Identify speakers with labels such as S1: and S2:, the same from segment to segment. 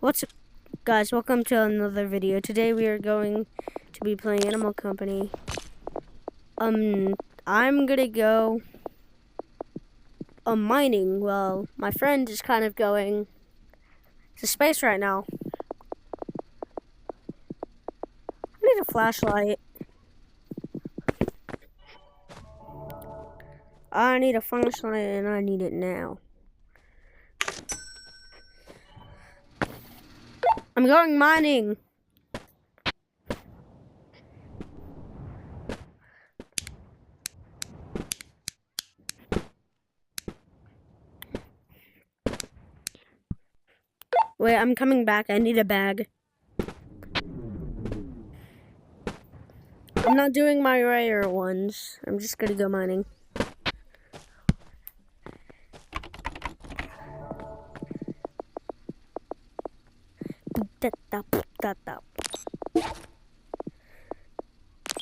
S1: What's up, guys? Welcome to another video. Today we are going to be playing Animal Company. I'm gonna go mining. Well, my friend is kind of going to space right now. I need a flashlight. I need a flashlight and I need it now. I'm going mining. Wait, I'm coming back. I need a bag. I'm not doing my rare ones. I'm just gonna go mining.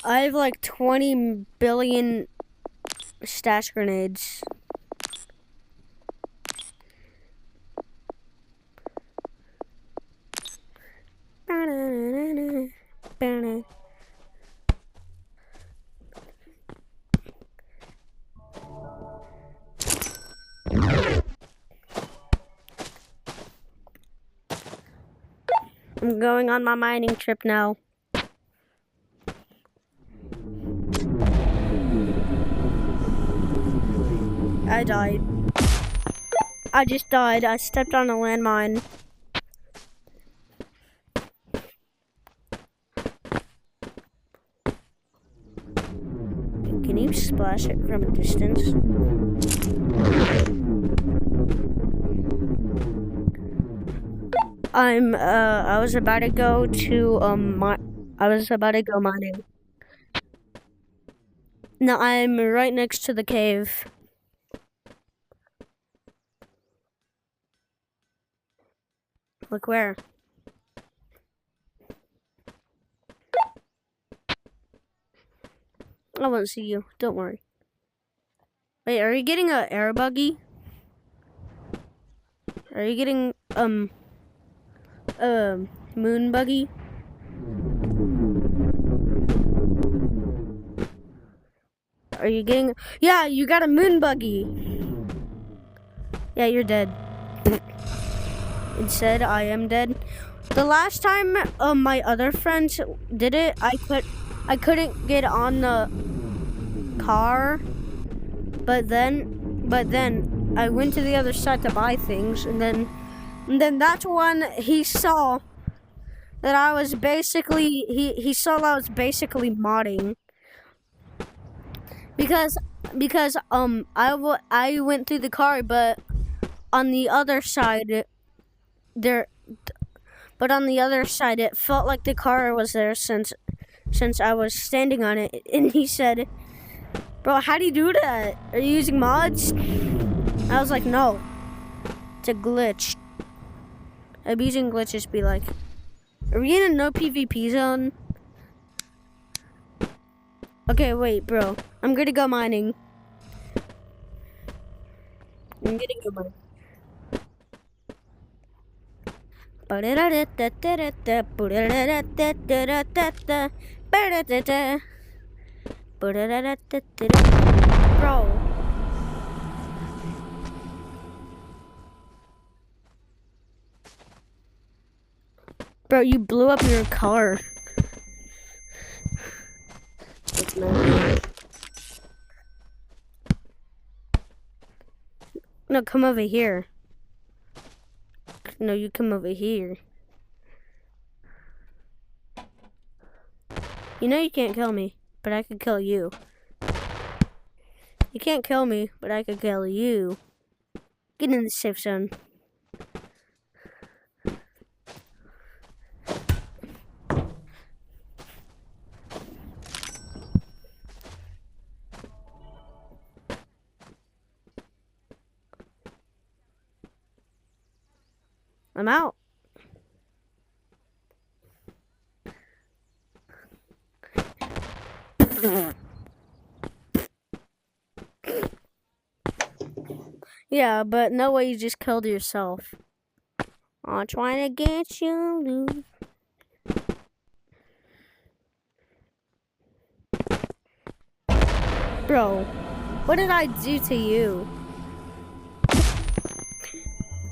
S1: I have like 20 billion stash grenades. I'm going on my mining trip now. I died. I just died. I stepped on a landmine. Can you splash it from a distance? I was about to go to, I was about to go mining. No, I'm right next to the cave. Look where? I won't see you. Don't worry. Wait, are you getting a air buggy? Are you getting, moon buggy? Are you getting... Yeah, you got a moon buggy. Yeah, you're dead. It said I am dead. The last time my other friends did it, I couldn't get on the car. But then I went to the other side to buy things, and then that's when he saw that I was basically he saw that I was basically modding. Because I went through the car, but on the other side it felt like the car was there since I was standing on it. And he said, "Bro, how do you do that? Are you using mods?" I was like, "No, it's a glitch." I'm using glitches to be like, "Are we in a no PvP zone?" Okay, wait, bro. I'm gonna go mining. I'm gonna go mining. Bro. Bro, you blew up your car. No, come over here. No, you come over here. You know you can't kill me, but I could kill you. You can't kill me, but I could kill you. Get in the safe zone. I'm out. Yeah, but no way you just killed yourself. I'm trying to get you loose. Bro, what did I do to you?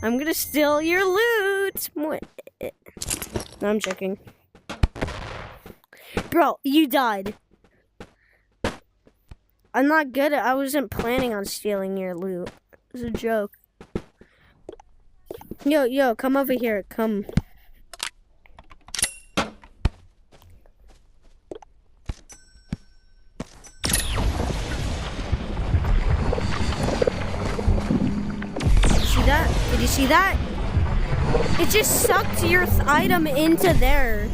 S1: I'm gonna steal your loot. No, I'm joking. Bro, you died. I'm not good at, I wasn't planning on stealing your loot. It was a joke. Yo, come over here, come. See that? Did you see that? It just sucked your item into there.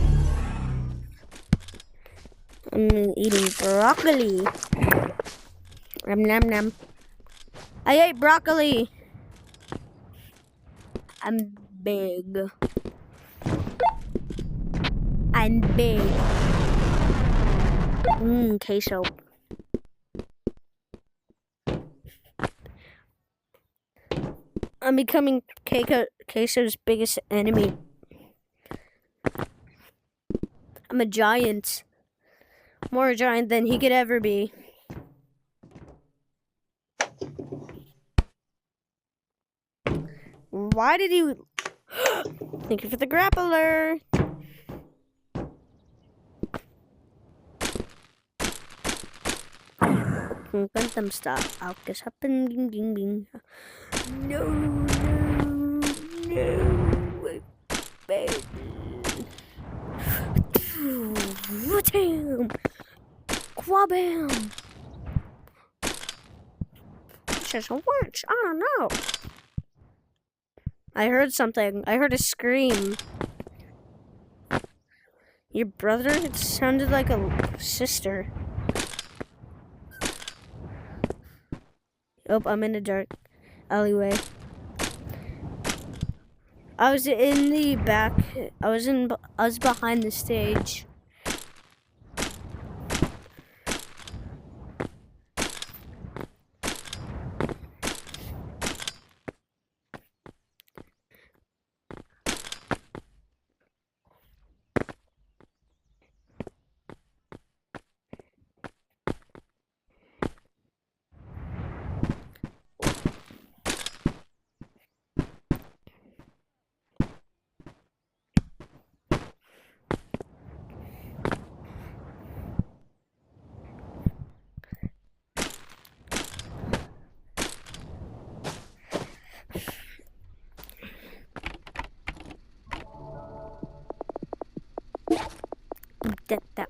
S1: I'm eating broccoli. Nom nom. I ate broccoli. I'm big. I'm big. Queso. I'm becoming Queso's biggest enemy. I'm a giant. More a giant than he could ever be. Why did he... Thank you for the grappler. Quantum stop. Alcus happen. Ging ging ging. No. Damn. Quabam. Just a winch. I don't know. I heard something. I heard a scream. Your brother? It sounded like a sister. Oh, I'm in a dark alleyway. I was in the back. I was behind the stage. That